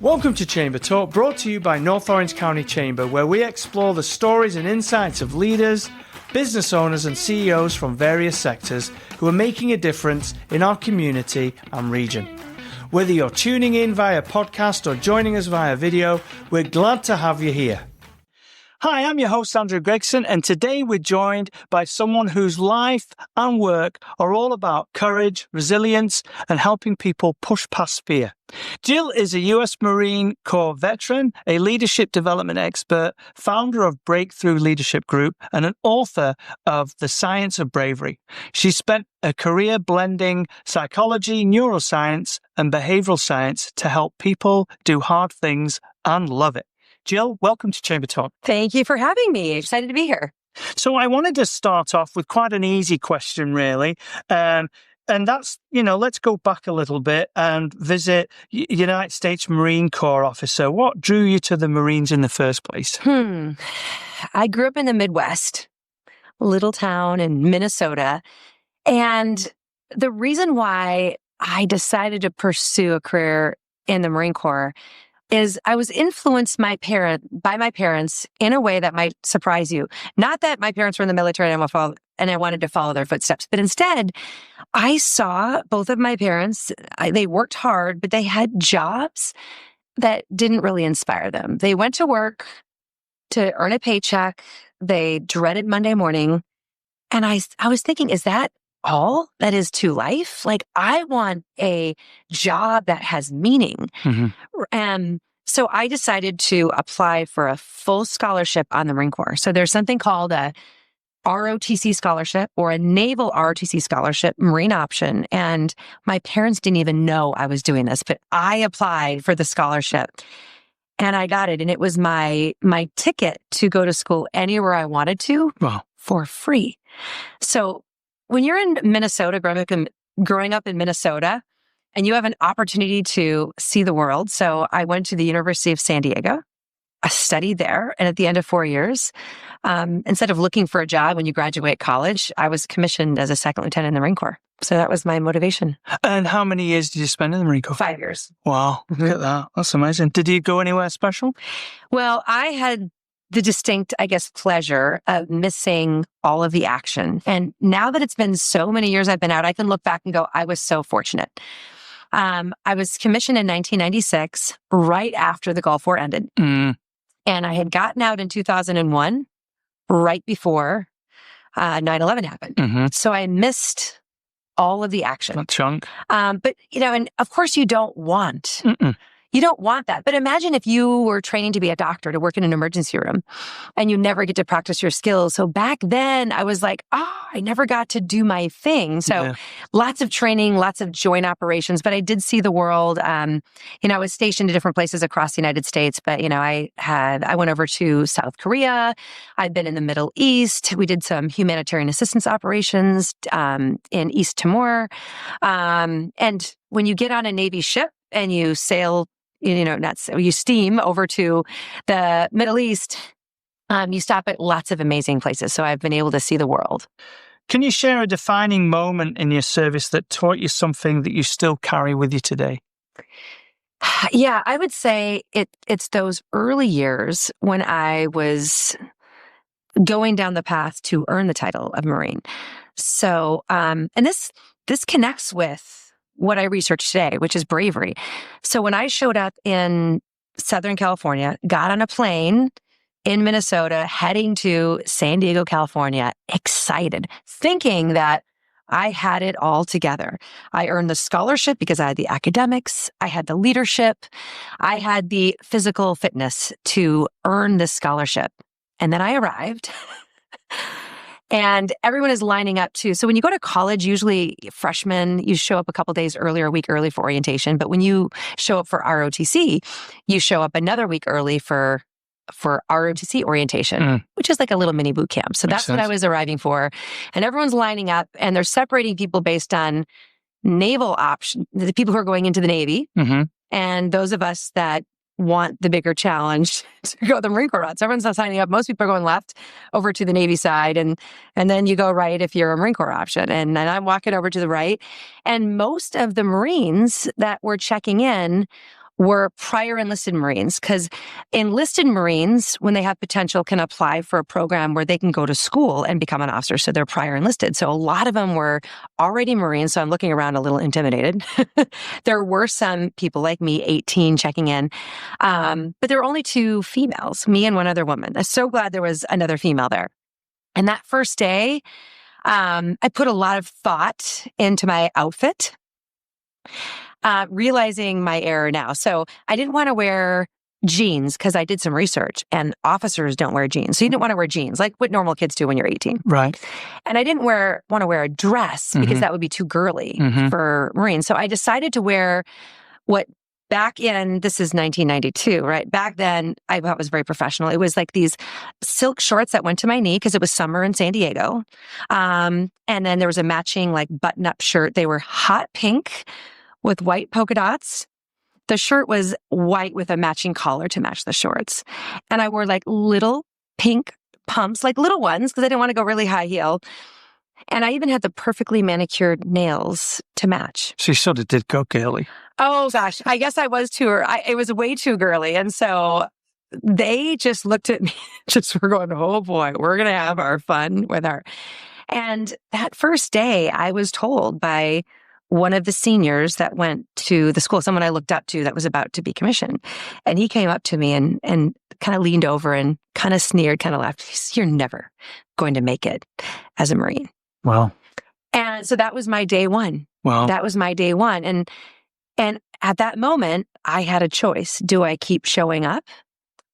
Welcome to Chamber Talk, brought to you by North Orange County Chamber, where we explore the stories and insights of leaders, business owners and CEOs from various sectors who are making a difference in our community and region. Whether you're tuning in via podcast or joining us via video, we're glad to have you here. Hi, I'm your host, Andrew Gregson, and today we're joined by someone whose life and work are all about courage, resilience, and helping people push past fear. Jill is a U.S. Marine Corps veteran, a leadership development expert, founder of Breakthrough Leadership Group, and an author of The Science of Bravery. She spent a career blending psychology, neuroscience, and behavioral science to help people do hard things and love it. Jill, welcome to Chamber Talk. Thank you for having me. Excited to be here. So I wanted to start off with quite an easy question, really. And that's, let's go back a little bit and visit United States Marine Corps officer. What drew you to the Marines in the first place? I grew up in the Midwest, a little town in Minnesota. And the reason why I decided to pursue a career in the Marine Corps is I was influenced by my parents in a way that might surprise you. Not that my parents were in the military and I wanted to follow their footsteps, but instead I saw both of my parents, they worked hard, but they had jobs that didn't really inspire them. They went to work to earn a paycheck. They dreaded Monday morning. And I was thinking, is that all that is to life? Like, I want a job that has meaning. And so I decided to apply for a full scholarship on the Marine Corps. So there's something called a ROTC scholarship or a naval ROTC scholarship, Marine option. And my parents didn't even know I was doing this, but I applied for the scholarship and I got it. And it was my ticket to go to school anywhere I wanted to. Wow. For free. So when you're in Minnesota, growing up in Minnesota, and you have an opportunity to see the world. So I went to the University of San Diego. I studied there. And at the end of 4 years, instead of looking for a job when you graduate college, I was commissioned as a second lieutenant in the Marine Corps. So that was my motivation. And how many years did you spend in the Marine Corps? 5 years. Wow. Look at that. That's amazing. Did you go anywhere special? Well, I had the distinct, pleasure of missing all of the action. And now that it's been so many years I've been out, I can look back and go, I was so fortunate. I was commissioned in 1996, right after the Gulf War ended. And I had gotten out in 2001, right before 9/11 happened. So I missed all of the action. That chunk. But, and of course you don't want... You don't want that. But imagine if you were training to be a doctor, to work in an emergency room, and you never get to practice your skills. So back then I was like, I never got to do my thing. So lots of training, lots of joint operations, but I did see the world. I was stationed at different places across the United States, but, I went over to South Korea. I've been in the Middle East. We did some humanitarian assistance operations in East Timor. And when you get on a Navy ship and you sail, you steam over to the Middle East, you stop at lots of amazing places. So I've been able to see the world. Can you share a defining moment in your service that taught you something that you still carry with you today? Yeah, I would say it's those early years when I was going down the path to earn the title of Marine. So, and this connects with what I research today, which is bravery. So when I showed up in Southern California, got on a plane in Minnesota, heading to San Diego, California, excited, thinking that I had it all together. I earned the scholarship because I had the academics, I had the leadership, I had the physical fitness to earn this scholarship. And then I arrived. And everyone is lining up too. So when you go to college, usually freshmen, you show up a couple days early or a week early for orientation. But when you show up for ROTC, you show up another week early for ROTC orientation, which is like a little mini boot camp. So that's what I was arriving for. And everyone's lining up and they're separating people based on naval option, the people who are going into the Navy, and those of us that want the bigger challenge to go the Marine Corps route. So everyone's not signing up. Most people are going left over to the Navy side, and then you go right if you're a Marine Corps option. And I'm walking over to the right. And most of the Marines that were checking in were prior enlisted Marines, because enlisted Marines, when they have potential, can apply for a program where they can go to school and become an officer. So they're prior enlisted. So a lot of them were already Marines. So I'm looking around a little intimidated. There were some people like me, 18, checking in. But there were only 2 females, me and one other woman. I'm so glad there was another female there. And that first day, I put a lot of thought into my outfit. Realizing my error now. So I didn't want to wear jeans because I did some research and officers don't wear jeans. So you didn't want to wear jeans like what normal kids do when you're 18. Right. And I didn't want to wear a dress because that would be too girly for Marines. So I decided to wear what this is 1992, right? Back then, I thought was very professional. It was like these silk shorts that went to my knee because it was summer in San Diego. And then there was a matching like button-up shirt. They were hot pink with white polka dots. The shirt was white with a matching collar to match the shorts. And I wore like little pink pumps, like little ones, because I didn't want to go really high heel. And I even had the perfectly manicured nails to match. She sort of did go girly. Oh gosh, I guess I was it was way too girly. And so they just looked at me, were going, oh boy, we're going to have our fun with her. And that first day I was told by one of the seniors that went to the school, someone I looked up to that was about to be commissioned. And he came up to me and kind of leaned over and kind of sneered, kind of laughed. He said, "You're never going to make it as a Marine." Wow. And so that was my day one. Wow. That was my day one. And at that moment, I had a choice. Do I keep showing up?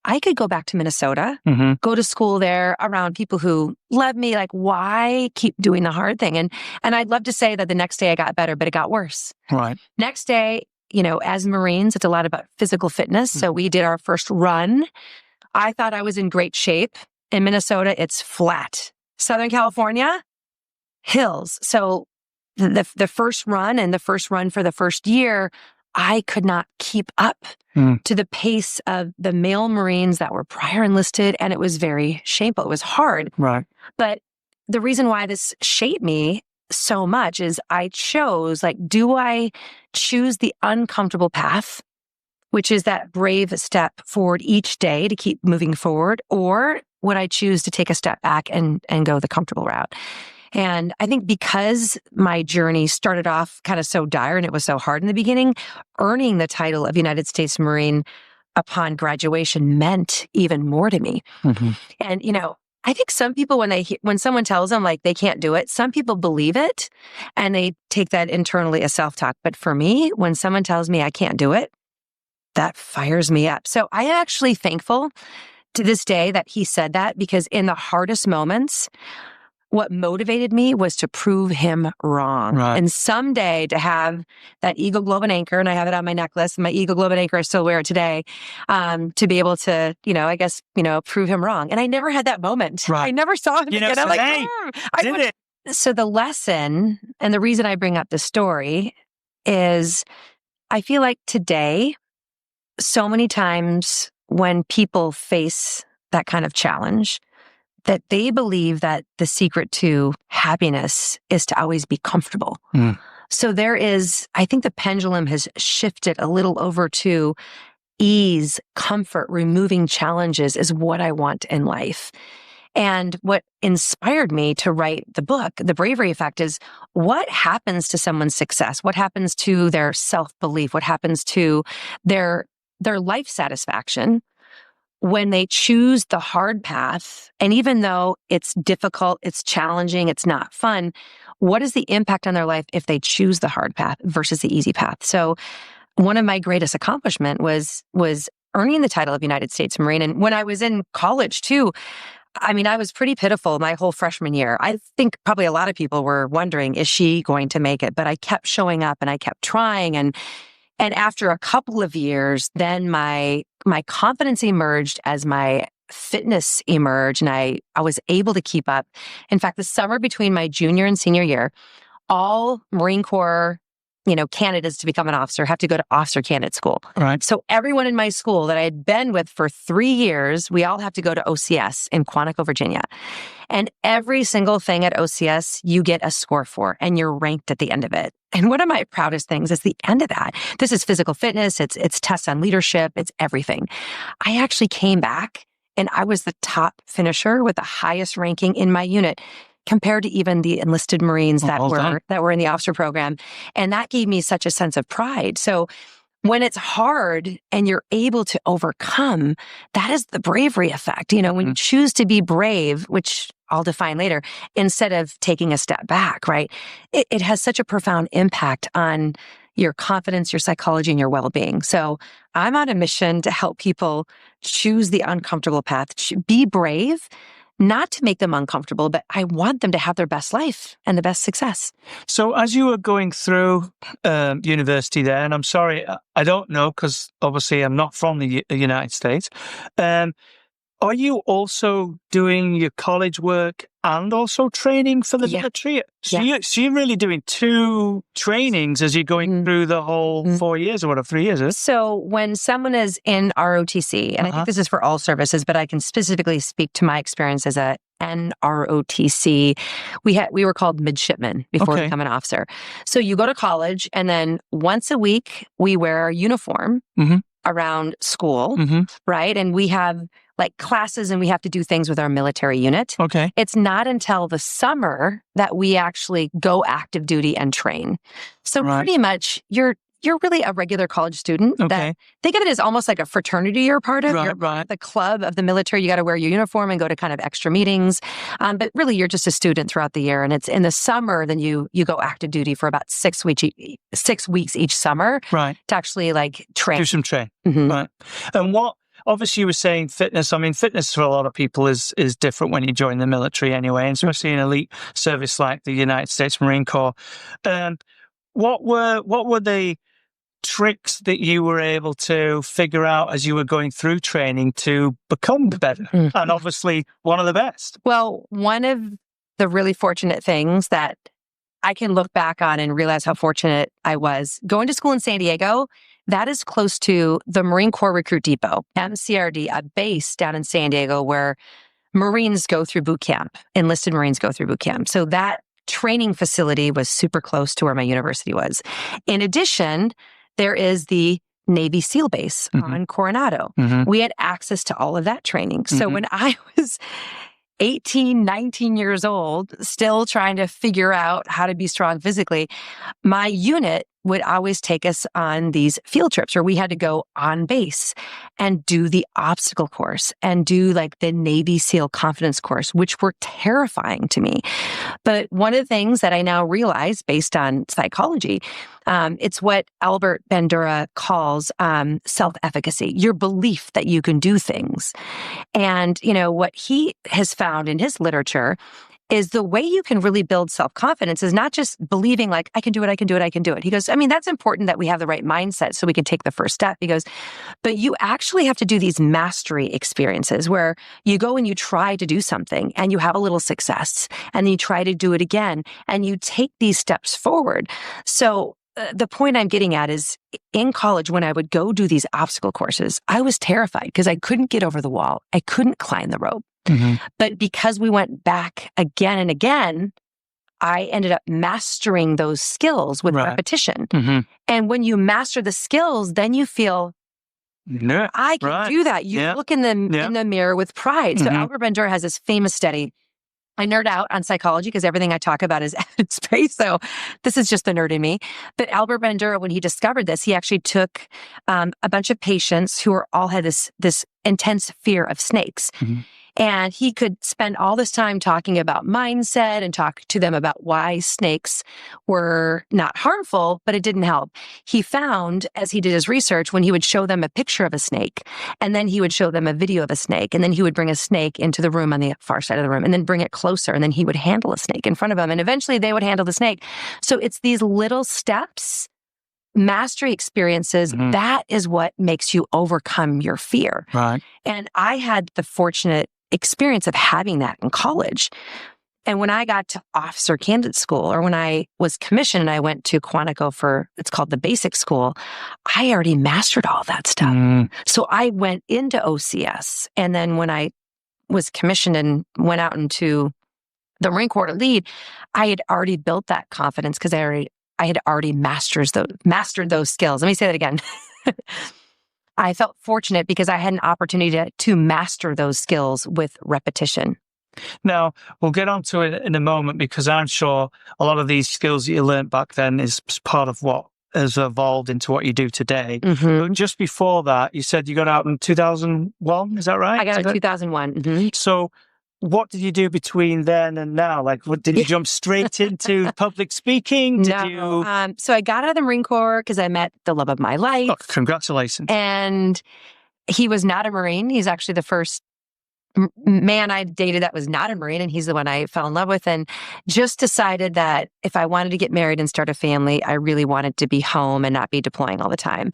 I could go back to Minnesota, go to school there around people who love me. Like, why keep doing the hard thing? And I'd love to say that the next day I got better, but it got worse. Right. Next day, as Marines, it's a lot about physical fitness. So we did our first run. I thought I was in great shape. In Minnesota, it's flat. Southern California, hills. So the first run and the first run for the first year, I could not keep up to the pace of the male Marines that were prior enlisted, and it was very shameful. It was hard. Right. But the reason why this shaped me so much is I chose, do I choose the uncomfortable path, which is that brave step forward each day to keep moving forward, or would I choose to take a step back and go the comfortable route? And I think because my journey started off kind of so dire and it was so hard in the beginning, earning the title of United States Marine upon graduation meant even more to me. And, I think some people, when someone tells them they can't do it, some people believe it and they take that internally as self-talk. But for me, when someone tells me I can't do it, that fires me up. So I am actually thankful to this day that he said that, because in the hardest moments, what motivated me was to prove him wrong. Right. And someday to have that Eagle Globe and Anchor, and I have it on my necklace, and my Eagle Globe and Anchor, I still wear it today, to be able to, prove him wrong. And I never had that moment. Right. I never saw him again. I'm like, did it. So the lesson, and the reason I bring up the story, is I feel like today, so many times when people face that kind of challenge, that they believe that the secret to happiness is to always be comfortable. So I think the pendulum has shifted a little over to ease, comfort, removing challenges is what I want in life. And what inspired me to write the book, The Bravery Effect, is what happens to someone's success? What happens to their self-belief? What happens to their life satisfaction when they choose the hard path? And even though it's difficult, it's challenging, it's not fun, what is the impact on their life if they choose the hard path versus the easy path? So one of my greatest accomplishment was earning the title of United States Marine. And when I was in college too, I was pretty pitiful my whole freshman year. I think probably a lot of people were wondering, is she going to make it? But I kept showing up and I kept trying. And after a couple of years, then my confidence emerged as my fitness emerged, and I was able to keep up. In fact, the summer between my junior and senior year, all Marine Corps candidates to become an officer have to go to officer candidate school. Right. So everyone in my school that I had been with for 3 years, we all have to go to OCS in Quantico, Virginia. And every single thing at OCS, you get a score for, and you're ranked at the end of it. And one of my proudest things is the end of that. This is physical fitness. It's tests on leadership. It's everything. I actually came back and I was the top finisher with the highest ranking in my unit compared to even the enlisted Marines that were in the officer program. And that gave me such a sense of pride. So when it's hard and you're able to overcome, that is the bravery effect. When you choose to be brave, which I'll define later, instead of taking a step back, right? It has such a profound impact on your confidence, your psychology, and your well-being. So I'm on a mission to help people choose the uncomfortable path, be brave, not to make them uncomfortable, but I want them to have their best life and the best success. So as you were going through university there, and I'm sorry, I don't know, because obviously I'm not from the United States, are you also doing your college work and also training for the military? So you're really doing 2 trainings as you're going through the whole 4 years or whatever, 3 years, is it? So when someone is in ROTC, and I think this is for all services, but I can specifically speak to my experience as a NROTC, we were called midshipmen before becoming an officer. So you go to college, and then once a week, we wear a uniform around school, right? And we have classes, and we have to do things with our military unit. Okay. It's not until the summer that we actually go active duty and train. So pretty much you're really a regular college student. Okay. Think of it as almost like a fraternity you're a part of. You're the club of the military. You got to wear your uniform and go to kind of extra meetings. But really, you're just a student throughout the year. And it's in the summer, then you go active duty for about 6 weeks each summer to actually train. Do some train. Right. And obviously, you were saying fitness. I mean, fitness for a lot of people is different when you join the military anyway, and especially in elite service like the United States Marine Corps. What were the tricks that you were able to figure out as you were going through training to become better? And obviously, one of the best. Well, one of the really fortunate things that I can look back on and realize how fortunate I was going to school in San Diego. That is close to the Marine Corps Recruit Depot, MCRD, a base down in San Diego where Marines go through boot camp, enlisted Marines go through boot camp. So that training facility was super close to where my university was. In addition, there is the Navy SEAL base on Coronado. We had access to all of that training. So when I was 18, 19 years old, still trying to figure out how to be strong physically, my unit would always take us on these field trips where we had to go on base and do the obstacle course and do the Navy SEAL confidence course, which were terrifying to me. But one of the things that I now realize based on psychology, it's what Albert Bandura calls self-efficacy, your belief that you can do things. And, what he has found in his literature is the way you can really build self-confidence is not just believing I can do it, I can do it, I can do it. He goes, that's important that we have the right mindset so we can take the first step. He goes, but you actually have to do these mastery experiences where you go and you try to do something and you have a little success and then you try to do it again and you take these steps forward. So the point I'm getting at is in college, when I would go do these obstacle courses, I was terrified because I couldn't get over the wall. I couldn't climb the rope. But because we went back again and again, I ended up mastering those skills with repetition. And when you master the skills, then you feel, I can do that. You look in the mirror with pride. So Albert Bandura has this famous study. I nerd out on psychology because everything I talk about is evidence-based. So this is just the nerd in me. But Albert Bandura, when he discovered this, he actually took a bunch of patients who all had this intense fear of snakes. And he could spend all this time talking about mindset and talk to them about why snakes were not harmful, but it didn't help. He found, as he did his research, when he would show them a picture of a snake, and then he would show them a video of a snake, and then he would bring a snake into the room on the far side of the room, and then bring it closer, and then he would handle a snake in front of them, and eventually they would handle the snake. So it's these little steps, mastery experiences, that is what makes you overcome your fear. And I had the fortunate experience of having that in college. And when I got to officer candidate school, or when I was commissioned and I went to Quantico for, it's called the basic school, I already mastered all that stuff. So I went into OCS. And then when I was commissioned and went out into the Marine Corps to lead, I had already built that confidence because I had already mastered those skills. Let me say that again. I felt fortunate because I had an opportunity to master those skills with repetition. Now, we'll get onto it in a moment because I'm sure a lot of these skills that you learned back then is part of what has evolved into what you do today. But just before that, you said you got out in 2001, is that right? I got out in 2001. So what did you do between then and now? Like, did you jump straight into public speaking? No. So I got out of the Marine Corps because I met the love of my life. Oh, congratulations. And he was not a Marine. He's actually the first man I dated that was not a Marine, and he's the one I fell in love with, and just decided that if I wanted to get married and start a family, I really wanted to be home and not be deploying all the time.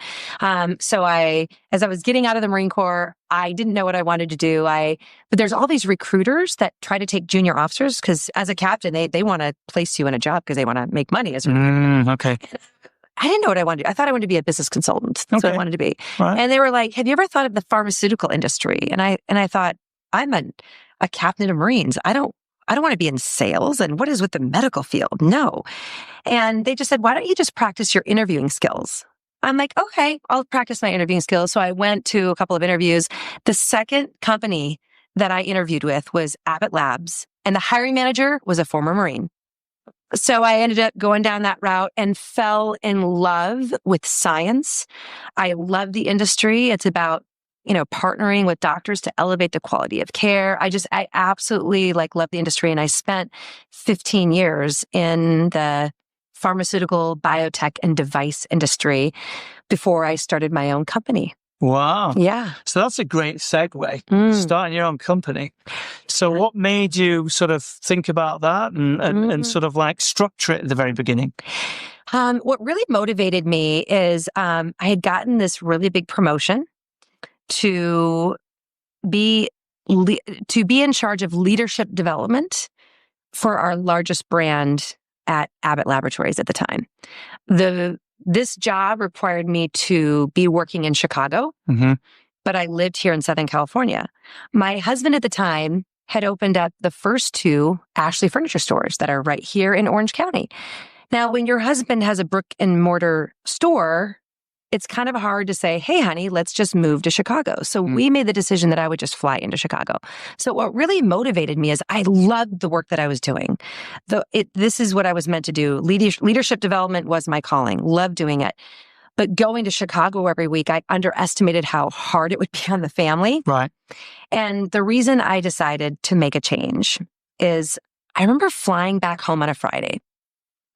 So as I was getting out of the Marine Corps, I didn't know what I wanted to do. But there's all these recruiters that try to take junior officers because as a captain, they want to place you in a job because they want to make money as a recruiter. Okay. I didn't know what I wanted to do. I thought I wanted to be a business consultant. That's what I wanted to be. Right. And they were like, have you ever thought of the pharmaceutical industry? And I thought, I'm a captain of Marines. I don't want to be in sales. And what is with the medical field? No. And they just said, why don't you just practice your interviewing skills? I'm like, okay, I'll practice my interviewing skills. So I went to a couple of interviews. The second company that I interviewed with was Abbott Labs, and the hiring manager was a former Marine. So I ended up going down that route and fell in love with science. I love the industry. It's about partnering with doctors to elevate the quality of care. I absolutely love the industry. And I spent 15 years in the pharmaceutical, biotech, and device industry before I started my own company. Wow. Yeah. So that's a great segue, starting your own company. So what made you sort of think about that and sort of structure it at the very beginning? What really motivated me is I had gotten this really big promotion to be in charge of leadership development for our largest brand at Abbott Laboratories at the time. This job required me to be working in Chicago, but I lived here in Southern California. My husband at the time had opened up the first 2 Ashley furniture stores that are right here in Orange County. Now, when your husband has a brick and mortar store, it's kind of hard to say, hey, honey, let's just move to Chicago. So we made the decision that I would just fly into Chicago. So what really motivated me is I loved the work that I was doing. This is what I was meant to do. Leadership development was my calling. Loved doing it. But going to Chicago every week, I underestimated how hard it would be on the family. Right. And the reason I decided to make a change is I remember flying back home on a Friday.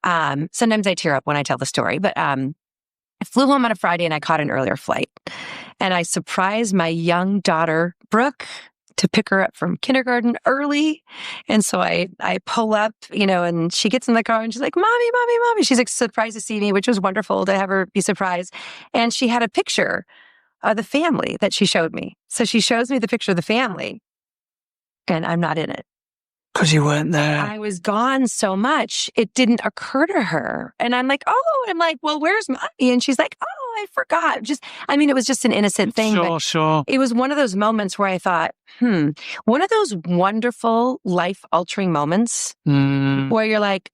Sometimes I tear up when I tell the story, but I flew home on a Friday and I caught an earlier flight. And I surprised my young daughter, Brooke, to pick her up from kindergarten early. And so I pull up, and she gets in the car and she's like, Mommy, Mommy, Mommy. She's surprised to see me, which was wonderful to have her be surprised. And she had a picture of the family that she showed me. So she shows me the picture of the family and I'm not in it. Because you weren't there. I was gone so much, it didn't occur to her. And I'm like, well, where's Mommy? And she's like, oh, I forgot. It was just an innocent thing. Sure. It was one of those moments where I thought, one of those wonderful life-altering moments where you're like,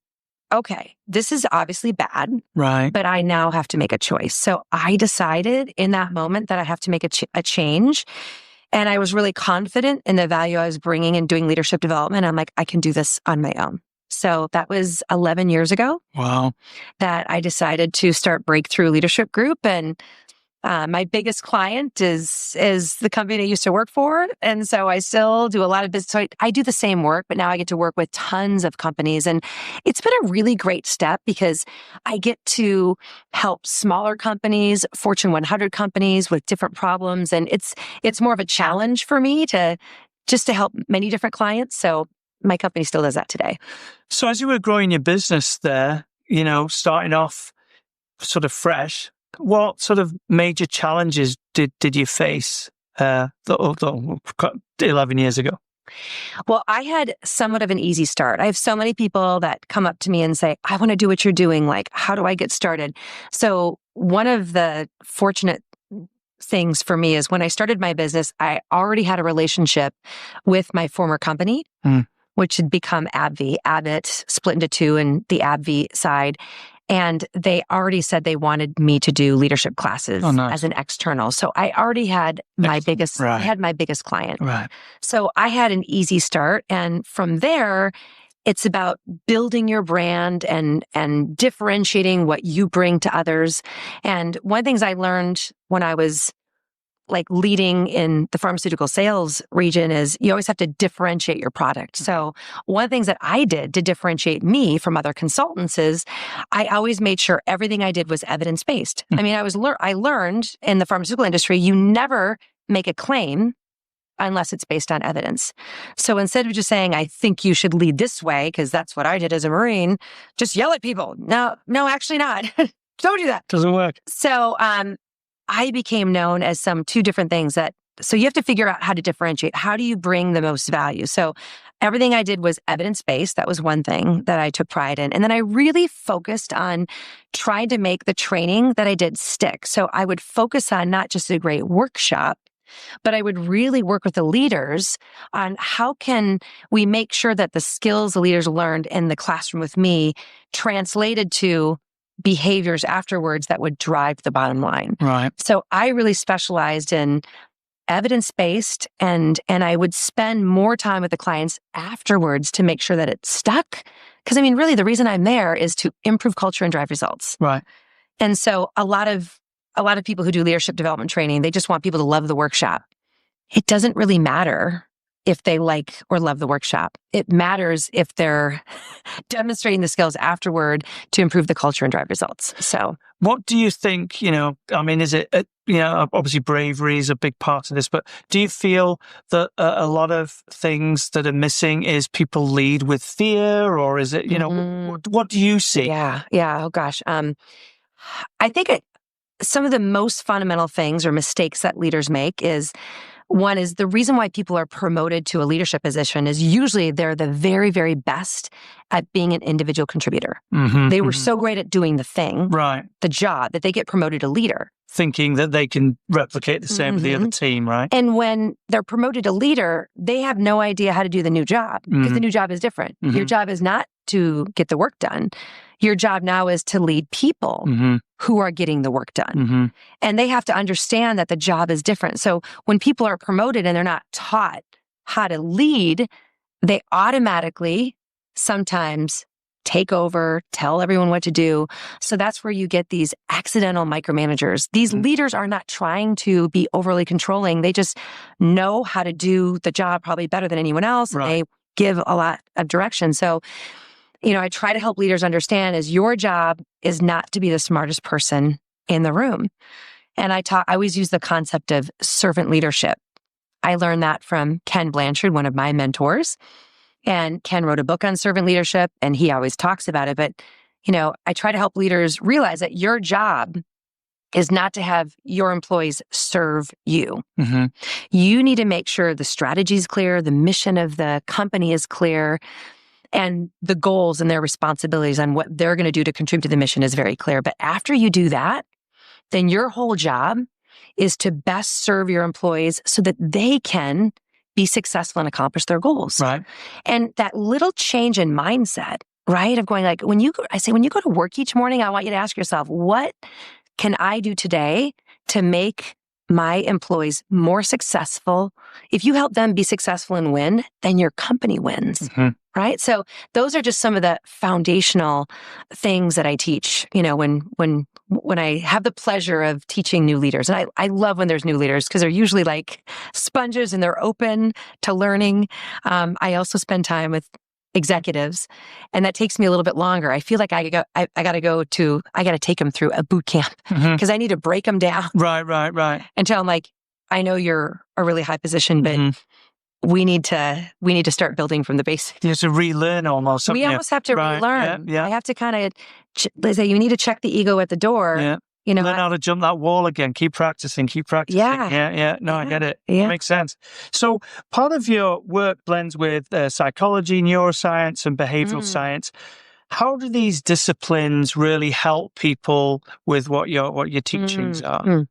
okay, this is obviously bad. Right. But I now have to make a choice. So I decided in that moment that I have to make a change. And I was really confident in the value I was bringing and doing leadership development. I'm like, I can do this on my own. So that was 11 years ago. Wow. That I decided to start Breakthrough Leadership Group. And my biggest client is the company I used to work for. And so I still do a lot of business. So I do the same work, but now I get to work with tons of companies. And it's been a really great step because I get to help smaller companies, Fortune 100 companies with different problems. And it's more of a challenge for me to help many different clients. So my company still does that today. So as you were growing your business there, starting off sort of fresh, what sort of major challenges did you face 11 years ago? Well, I had somewhat of an easy start. I have so many people that come up to me and say, I want to do what you're doing. Like, how do I get started? So one of the fortunate things for me is when I started my business, I already had a relationship with my former company, which had become AbbVie. Abbott split into two and the AbbVie side. And they already said they wanted me to do leadership classes as an external. So I already had my biggest, I had my biggest client. Right. So I had an easy start. And from there, it's about building your brand and differentiating what you bring to others. And one of the things I learned when I was like leading in the pharmaceutical sales region is you always have to differentiate your product. So one of the things that I did to differentiate me from other consultants is I always made sure everything I did was evidence-based. I mean, I learned in the pharmaceutical industry, you never make a claim unless it's based on evidence. So instead of just saying, I think you should lead this way, because that's what I did as a Marine, just yell at people. No, actually not. Don't do that. Doesn't work. So, I became known as two different things so you have to figure out how to differentiate. How do you bring the most value? So everything I did was evidence-based. That was one thing that I took pride in. And then I really focused on trying to make the training that I did stick. So I would focus on not just a great workshop, but I would really work with the leaders on how can we make sure that the skills the leaders learned in the classroom with me translated to behaviors afterwards that would drive the bottom line. Right. So I really specialized in evidence-based and I would spend more time with the clients afterwards to make sure that it stuck. Because I mean, really the reason I'm there is to improve culture and drive results. Right. And so a lot of people who do leadership development training, they just want people to love the workshop. It doesn't really matter if they like or love the workshop. It matters if they're demonstrating the skills afterward to improve the culture and drive results. So what do you think, I mean, is it, obviously bravery is a big part of this, but do you feel that a lot of things that are missing is people lead with fear, or is it, what do you see? Yeah. Oh gosh. I think some of the most fundamental things or mistakes that leaders make is one is the reason why people are promoted to a leadership position is usually they're the very, very best at being an individual contributor. They were so great at doing the thing, right, the job, that they get promoted to leader. Thinking that they can replicate the same with the other team, right? And when they're promoted to leader, they have no idea how to do the new job because the new job is different. Your job is not to get the work done. Your job now is to lead people who are getting the work done. And they have to understand that the job is different. So when people are promoted and they're not taught how to lead, they automatically sometimes take over, tell everyone what to do. So that's where you get these accidental micromanagers. These leaders are not trying to be overly controlling. They just know how to do the job probably better than anyone else. Right. And they give a lot of direction. So I try to help leaders understand is your job is not to be the smartest person in the room. And I always use the concept of servant leadership. I learned that from Ken Blanchard, one of my mentors. And Ken wrote a book on servant leadership, and he always talks about it. But, I try to help leaders realize that your job is not to have your employees serve you. You need to make sure the strategy is clear, the mission of the company is clear, and the goals and their responsibilities on what they're going to do to contribute to the mission is very clear. But after you do that, then your whole job is to best serve your employees so that they can be successful and accomplish their goals. Right. And that little change in mindset, right, of going like, when you go to work each morning, I want you to ask yourself, what can I do today to make my employees more successful? If you help them be successful and win, then your company wins. Right? So those are just some of the foundational things that I teach, when I have the pleasure of teaching new leaders. And I love when there's new leaders because they're usually like sponges and they're open to learning. I also spend time with executives, and that takes me a little bit longer. I feel like I got to take them through a boot camp because I need to break them down. Right. And tell them like, I know you're a really high position, but we need to start building from the basics. You have to relearn almost. We almost have to relearn. Yeah. I have to kind of, they say you need to check the ego at the door Learn how to jump that wall again. Keep practicing. Yeah. No, I get it. Yeah. Makes sense. So part of your work blends with psychology, neuroscience, and behavioral science. How do these disciplines really help people with what your teachings are?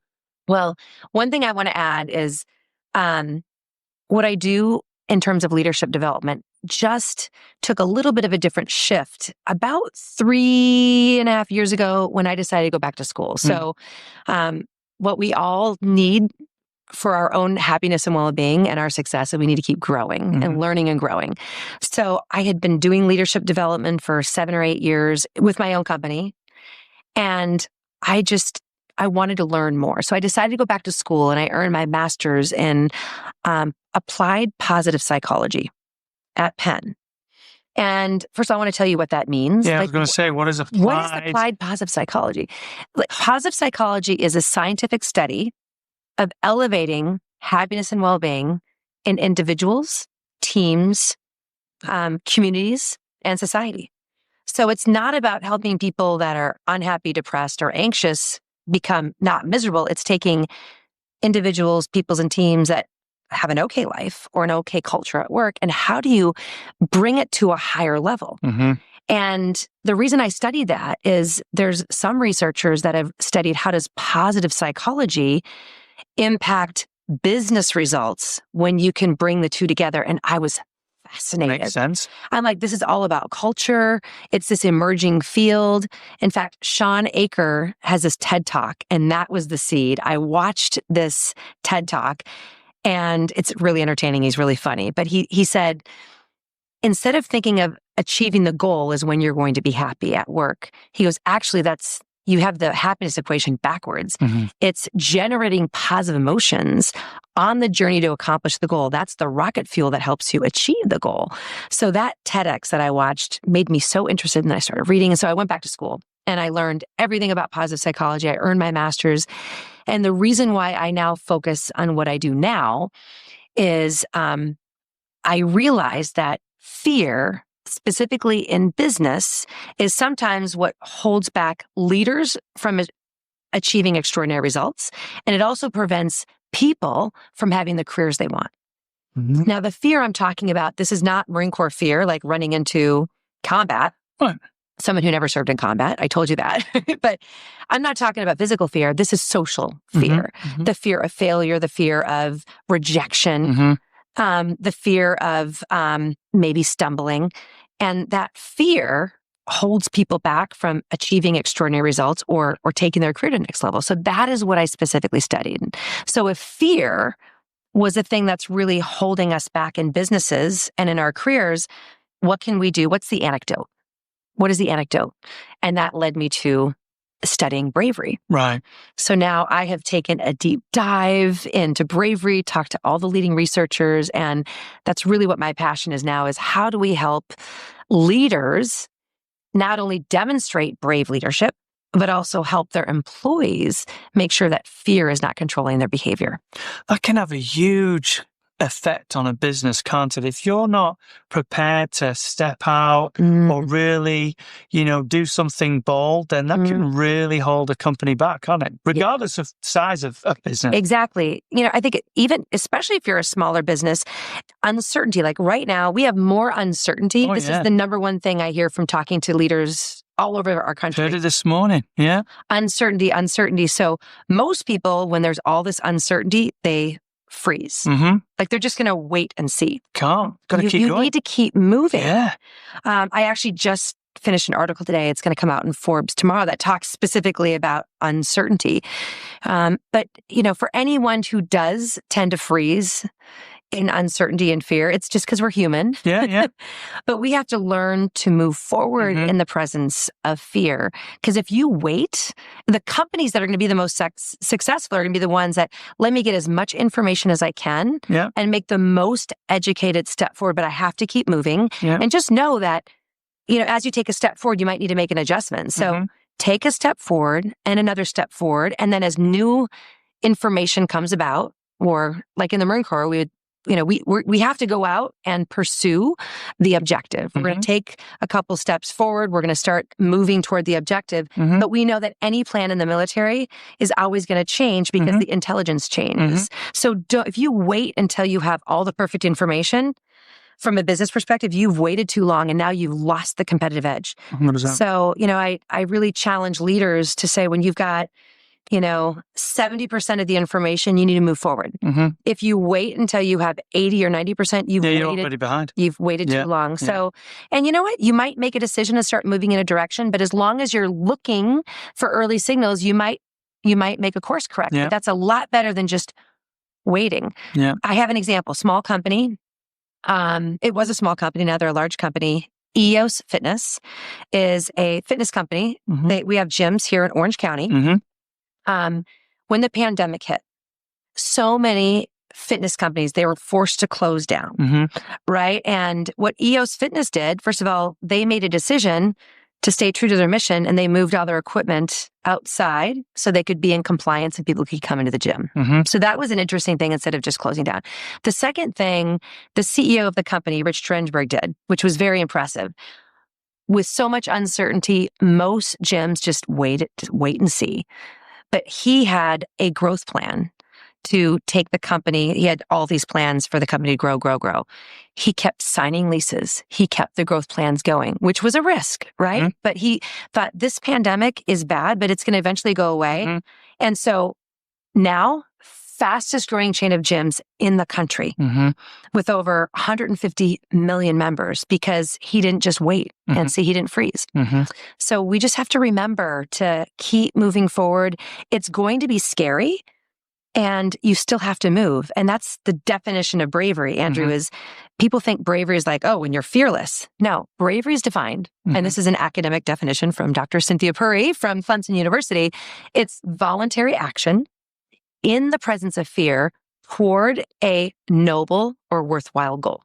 Well, one thing I want to add is what I do in terms of leadership development just took a little bit of a different shift about 3.5 years ago when I decided to go back to school. So what we all need for our own happiness and well-being and our success, and we need to keep growing and learning and growing. So I had been doing leadership development for 7 or 8 years with my own company. And I wanted to learn more. So I decided to go back to school and I earned my master's in applied positive psychology at Penn. And first, I want to tell you what that means. Yeah, I was going to say, what is applied? What is applied positive psychology? Positive psychology is a scientific study of elevating happiness and well-being in individuals, teams, communities, and society. So it's not about helping people that are unhappy, depressed, or anxious become not miserable. It's taking individuals, peoples, and teams that have an okay life or an okay culture at work, and how do you bring it to a higher level? And the reason I studied that is there's some researchers that have studied how does positive psychology impact business results when you can bring the two together. And I was fascinated. Makes sense. I'm like, this is all about culture. It's this emerging field. In fact, Sean Aker has this TED Talk, and that was the seed. I watched this TED Talk, and it's really entertaining. He's really funny. But he said, instead of thinking of achieving the goal as when you're going to be happy at work, he goes, actually, you have the happiness equation backwards. It's generating positive emotions on the journey to accomplish the goal. That's the rocket fuel that helps you achieve the goal. So that TEDx that I watched made me so interested, and I started reading. And so I went back to school and I learned everything about positive psychology. I earned my master's. And the reason why I now focus on what I do now is I realized that fear, specifically in business, is sometimes what holds back leaders from achieving extraordinary results. And it also prevents people from having the careers they want. Now, the fear I'm talking about, this is not Marine Corps fear, like running into combat. Someone who never served in combat. I told you that. But I'm not talking about physical fear. This is social fear. The fear of failure, the fear of rejection, the fear of maybe stumbling. And that fear holds people back from achieving extraordinary results or taking their career to the next level. So that is what I specifically studied. So if fear was a thing that's really holding us back in businesses and in our careers, what can we do? What's the antidote? What is the antidote? And that led me to studying bravery. Right. So now I have taken a deep dive into bravery, talked to all the leading researchers, and that's really what my passion is now, is how do we help leaders not only demonstrate brave leadership, but also help their employees make sure that fear is not controlling their behavior. That can have a huge effect on a business, can't it? If you're not prepared to step out or really, do something bold, then that can really hold a company back, can't it? Regardless of size of business. Exactly. I think even, especially if you're a smaller business, uncertainty, like right now, we have more uncertainty. This is the number one thing I hear from talking to leaders all over our country. Heard it this morning. Yeah. Uncertainty. So most people, when there's all this uncertainty, they freeze. Like they're just going to wait and see. Got to keep going. You need to keep moving. Yeah. I actually just finished an article today. It's going to come out in Forbes tomorrow that talks specifically about uncertainty. But, for anyone who does tend to freeze in uncertainty and fear, it's just because we're human. Yeah. But we have to learn to move forward in the presence of fear. Because if you wait, the companies that are going to be the most successful are going to be the ones that let me get as much information as I can and make the most educated step forward. But I have to keep moving and just know that, as you take a step forward, you might need to make an adjustment. So take a step forward and another step forward. And then as new information comes about, or like in the Marine Corps, we would we have to go out and pursue the objective. We're going to take a couple steps forward. We're going to start moving toward the objective. But we know that any plan in the military is always going to change because the intelligence changes. So if you wait until you have all the perfect information, from a business perspective, you've waited too long and now you've lost the competitive edge. 100%. So, I really challenge leaders to say when you've got 70% of the information, you need to move forward. If you wait until you have 80 or 90%, you're already behind. You've waited too long. So, and you know what? You might make a decision to start moving in a direction, but as long as you're looking for early signals, you might make a course correct. But that's a lot better than just waiting. I have an example, small company. It was a small company. Now they're a large company. EOS Fitness is a fitness company. We have gyms here in Orange County. When the pandemic hit, so many fitness companies, they were forced to close down, right? And what EOS Fitness did, first of all, they made a decision to stay true to their mission, and they moved all their equipment outside so they could be in compliance and people could come into the gym. So that was an interesting thing instead of just closing down. The second thing the CEO of the company, Rich Trengberg, did, which was very impressive, with so much uncertainty, most gyms just wait and see. But he had a growth plan to take the company. He had all these plans for the company to grow. He kept signing leases. He kept the growth plans going, which was a risk, right? But he thought this pandemic is bad, but it's going to eventually go away. And so now, fastest growing chain of gyms in the country with over 150 million members because he didn't just wait and see, he didn't freeze. So we just have to remember to keep moving forward. It's going to be scary. And you still have to move. And that's the definition of bravery, Andrew, is people think bravery is like, oh, when you're fearless. No, bravery is defined. And this is an academic definition from Dr. Cynthia Puri from Clemson University. It's voluntary action in the presence of fear toward a noble or worthwhile goal.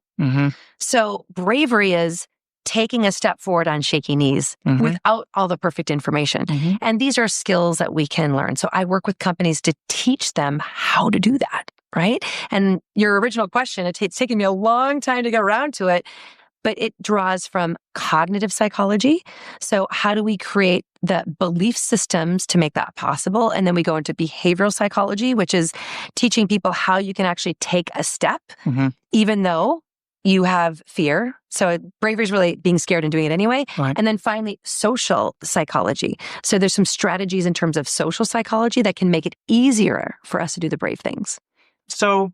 So bravery is taking a step forward on shaky knees without all the perfect information. And these are skills that we can learn. So I work with companies to teach them how to do that, right? And your original question, it's taken me a long time to get around to it, but it draws from cognitive psychology. So how do we create the belief systems to make that possible? And then we go into behavioral psychology, which is teaching people how you can actually take a step, even though you have fear. So bravery is really being scared and doing it anyway. And then finally, social psychology. So there's some strategies in terms of social psychology that can make it easier for us to do the brave things. So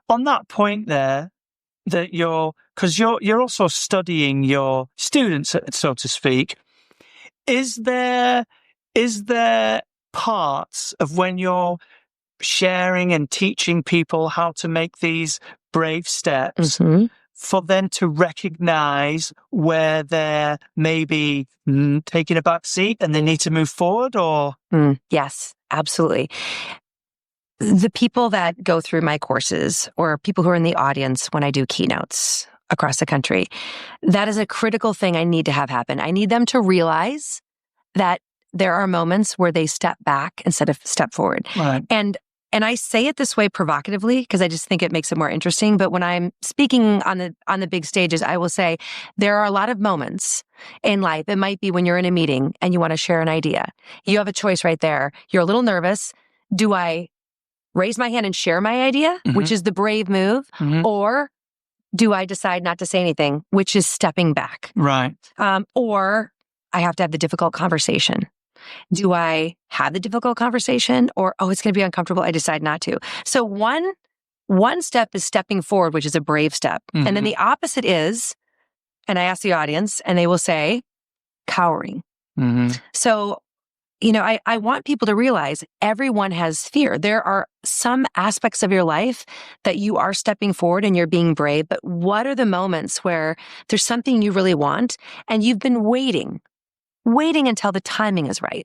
on that point there, that because you're also studying your students, so to speak, is there parts of when you're sharing and teaching people how to make these brave steps for them to recognize where they're maybe taking a back seat and they need to move forward? Or Yes, absolutely. The people that go through my courses or people who are in the audience when I do keynotes across the country, that is a critical thing I need to have happen. I need them to realize that there are moments where they step back instead of step forward. And I say it this way provocatively because I just think it makes it more interesting. But when I'm speaking on the big stages, I will say there are a lot of moments in life. It might be when you're in a meeting and you want to share an idea. You have a choice right there. You're a little nervous. Do I raise my hand and share my idea, which is the brave move, or do I decide not to say anything, which is stepping back? Or I have to have the difficult conversation. Do I have the difficult conversation or, it's going to be uncomfortable, I decide not to? So one step is stepping forward, which is a brave step. And then the opposite is, and I ask the audience and they will say, cowering. So, I want people to realize everyone has fear. There are some aspects of your life that you are stepping forward and you're being brave, but what are the moments where there's something you really want and you've been waiting until the timing is right.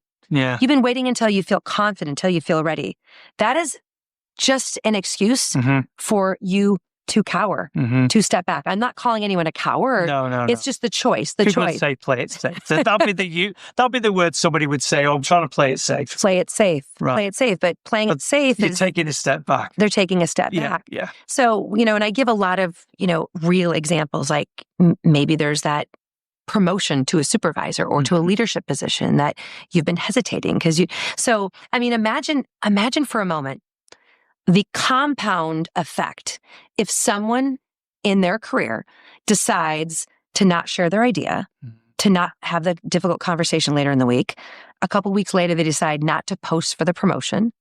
You've been waiting until you feel confident, until you feel ready. That is just an excuse for you to cower, to step back. I'm not calling anyone a coward. No. It's just the choice. People would say play it safe. That'll be the word somebody would say, oh, I'm trying to play it safe. Play it safe. Right. Play it safe. But playing it safe you're is taking a step back. They're taking a step back. Yeah. So, and I give a lot of, real examples, like maybe there's that promotion to a supervisor or to a leadership position that you've been hesitating imagine for a moment the compound effect if someone in their career decides to not share their idea, to not have the difficult conversation later in the week. A couple weeks later, they decide not to post for the promotion,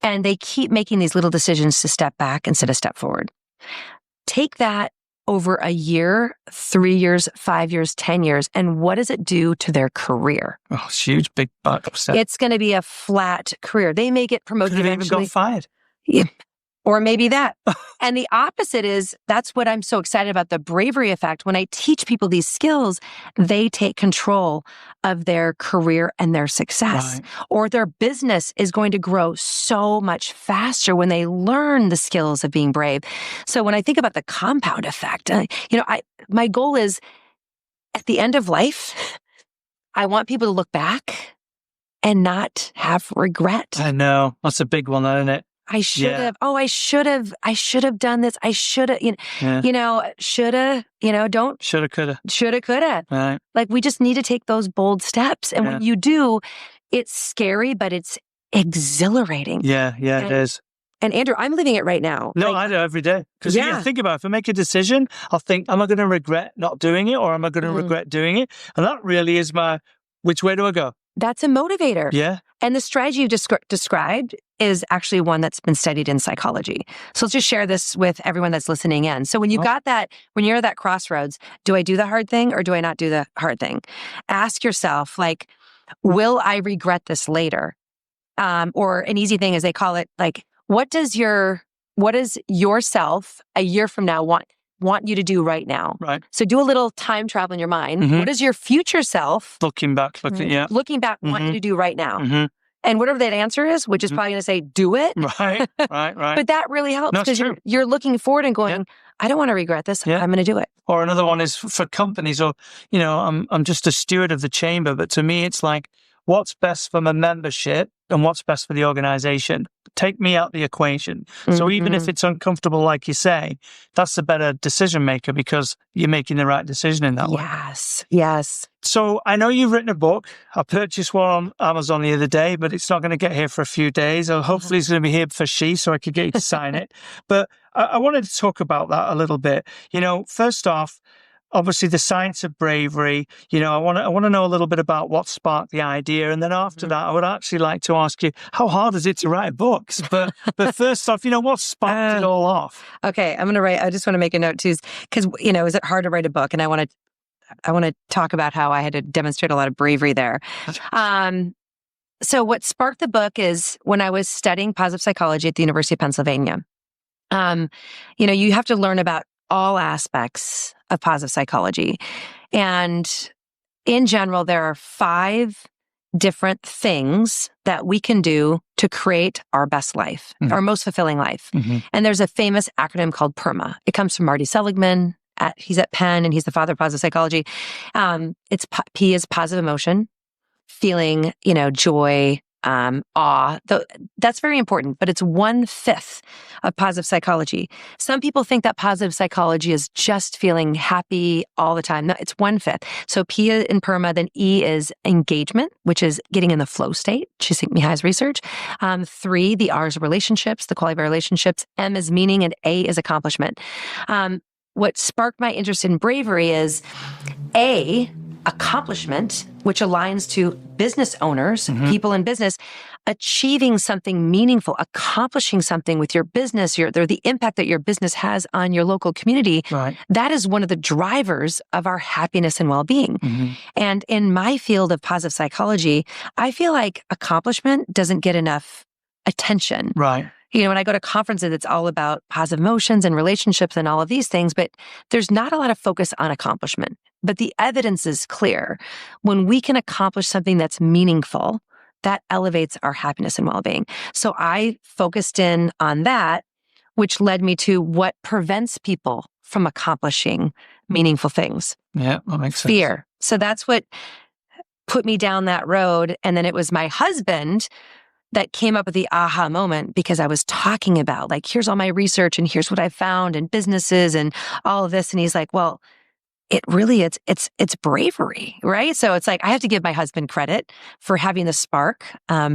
and they keep making these little decisions to step back instead of step forward. Take that over a year, 3 years, 5 years, 10 years, and what does it do to their career? Oh, it's huge, big upset. It's going to be a flat career. They may get promoted Could have eventually. even got fired. Yeah. Or maybe that. And the opposite is, that's what I'm so excited about, the bravery effect. When I teach people these skills, they take control of their career and their success. Right. Or their business is going to grow so much faster when they learn the skills of being brave. So when I think about the compound effect, my goal is at the end of life, I want people to look back and not have regret. I know. That's a big one, isn't it? I should have done this. I should have, coulda. Right. Like, we just need to take those bold steps. And when you do, it's scary, but it's exhilarating. Yeah, it is. And Andrew, I'm living it right now. No, I do every day. Because think about it. If I make a decision, I'll think, am I going to regret not doing it, or am I going to regret doing it? And that really is which way do I go? That's a motivator. Yeah. And the strategy you described is actually one that's been studied in psychology. So let's just share this with everyone that's listening in. So when you've got that, when you're at that crossroads, do I do the hard thing or do I not do the hard thing? Ask yourself, will I regret this later? Or an easy thing is they call it what does yourself a year from now want you to do right now? Right. So do a little time travel in your mind. What does your future self looking back want you to do right now? And whatever that answer is, which is probably going to say, do it. Right. But that really helps because you're looking forward and going, I don't want to regret this. I'm going to do it. Or another one is for companies, or, I'm just a steward of the chamber, but to me, it's like, what's best for my membership and what's best for the organization? Take me out the equation. So even if it's uncomfortable, like you say, that's a better decision maker because you're making the right decision in that way. Yes. So I know you've written a book. I purchased one on Amazon the other day, but it's not going to get here for a few days. Or hopefully it's going to be here for so I could get you to sign it. But I wanted to talk about that a little bit. First off, obviously the science of bravery. I want to know a little bit about what sparked the idea, and then after that, I would actually like to ask you, how hard is it to write books? But first off, what sparked it all off? Okay, I'm going to write. I just want to make a note too, because is it hard to write a book? And I want to talk about how I had to demonstrate a lot of bravery there. So what sparked the book is when I was studying positive psychology at the University of Pennsylvania. You have to learn about all aspects of positive psychology. And in general, there are 5 different things that we can do to create our best life, our most fulfilling life. And there's a famous acronym called PERMA. It comes from Marty Seligman. He's at Penn, and he's the father of positive psychology. P is positive emotion, feeling, joy, awe. That's very important, but it's 1/5 of positive psychology. Some people think that positive psychology is just feeling happy all the time. No, it's 1/5. So P in PERMA, then E is engagement, which is getting in the flow state, Csikszentmihalyi's research. 3, the R is relationships, the quality of our relationships. M is meaning, and A is accomplishment. What sparked my interest in bravery is A, accomplishment, which aligns to business owners, people in business, achieving something meaningful, accomplishing something with your business, the impact that your business has on your local community. Right. That is one of the drivers of our happiness and well-being. And in my field of positive psychology, I feel like accomplishment doesn't get enough attention. Right. When I go to conferences, it's all about positive emotions and relationships and all of these things, but there's not a lot of focus on accomplishment. But the evidence is clear. When we can accomplish something that's meaningful, that elevates our happiness and well-being. So I focused in on that which led me to what prevents people from accomplishing meaningful things. Yeah, that makes sense. Fear. So that's what put me down that road. And then it was my husband that came up with the aha moment, because I was talking about, like, here's all my research and here's what I found and businesses and all of this. And he's like, well, it really, it's bravery, right? So it's like, I have to give my husband credit for having the spark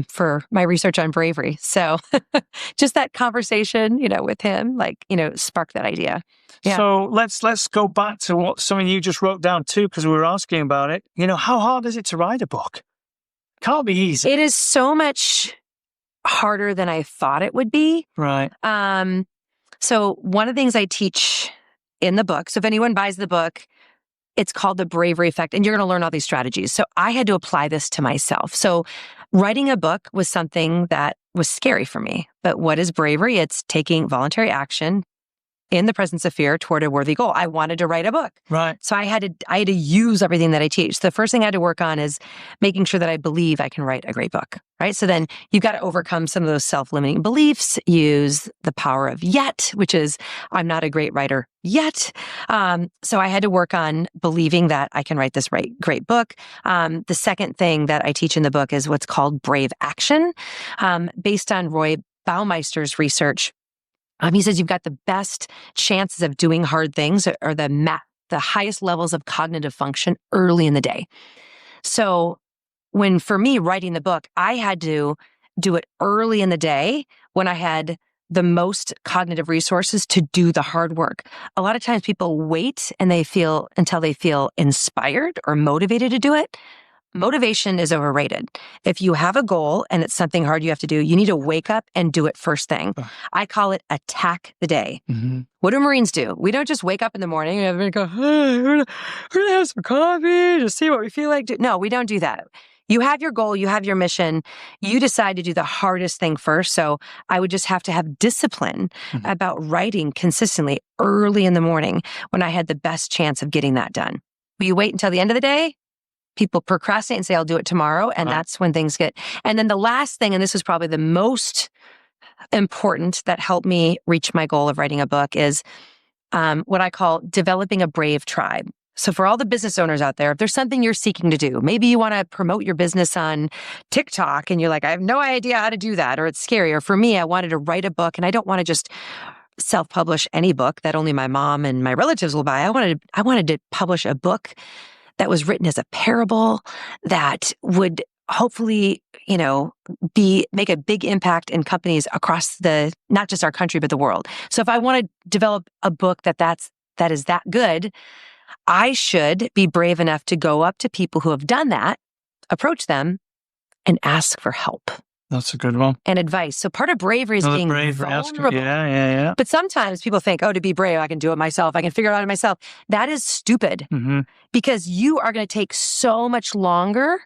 for my research on bravery. So just that conversation, with him, like, sparked that idea. Yeah. So let's go back to something you just wrote down too, because we were asking about it. How hard is it to write a book? Can't be easy. It is so much harder than I thought it would be. Right. So one of the things I teach in the book, so if anyone buys the book, it's called the Bravery Effect, and you're going to learn all these strategies. So I had to apply this to myself. So writing a book was something that was scary for me. But what is bravery? It's taking voluntary action in the presence of fear toward a worthy goal. I wanted to write a book. Right. So I had to use everything that I teach. The first thing I had to work on is making sure that I believe I can write a great book, right? So then you've got to overcome some of those self-limiting beliefs, use the power of yet, which is I'm not a great writer yet. So I had to work on believing that I can write this great book. The second thing that I teach in the book is what's called brave action, based on Roy Baumeister's research. He says you've got the best chances of doing hard things or the highest levels of cognitive function early in the day. So for me, writing the book, I had to do it early in the day when I had the most cognitive resources to do the hard work. A lot of times people wait and until they feel inspired or motivated to do it. Motivation is overrated. If you have a goal and it's something hard you have to do, you need to wake up and do it first thing. I call it attack the day. Mm-hmm. What do Marines do? We don't just wake up in the morning and go, hey, we're gonna have some coffee, just see what we feel like. No, we don't do that. You have your goal, you have your mission, you decide to do the hardest thing first. So I would just have to have discipline about writing consistently early in the morning when I had the best chance of getting that done. Will you wait until the end of the day? People procrastinate and say, I'll do it tomorrow. And that's when things get. And then the last thing, and this is probably the most important that helped me reach my goal of writing a book, is what I call developing a brave tribe. So for all the business owners out there, if there's something you're seeking to do, maybe you want to promote your business on TikTok and you're like, I have no idea how to do that, or it's scary. Or for me, I wanted to write a book and I don't want to just self-publish any book that only my mom and my relatives will buy. I wanted to publish a book that was written as a parable that would hopefully, make a big impact in companies across not just our country, but the world. So if I want to develop a book that is that good, I should be brave enough to go up to people who have done that, approach them, and ask for help. That's a good one. And advice. So part of bravery is being vulnerable. Yeah. But sometimes people think, to be brave, I can do it myself. I can figure it out myself. That is stupid because you are going to take so much longer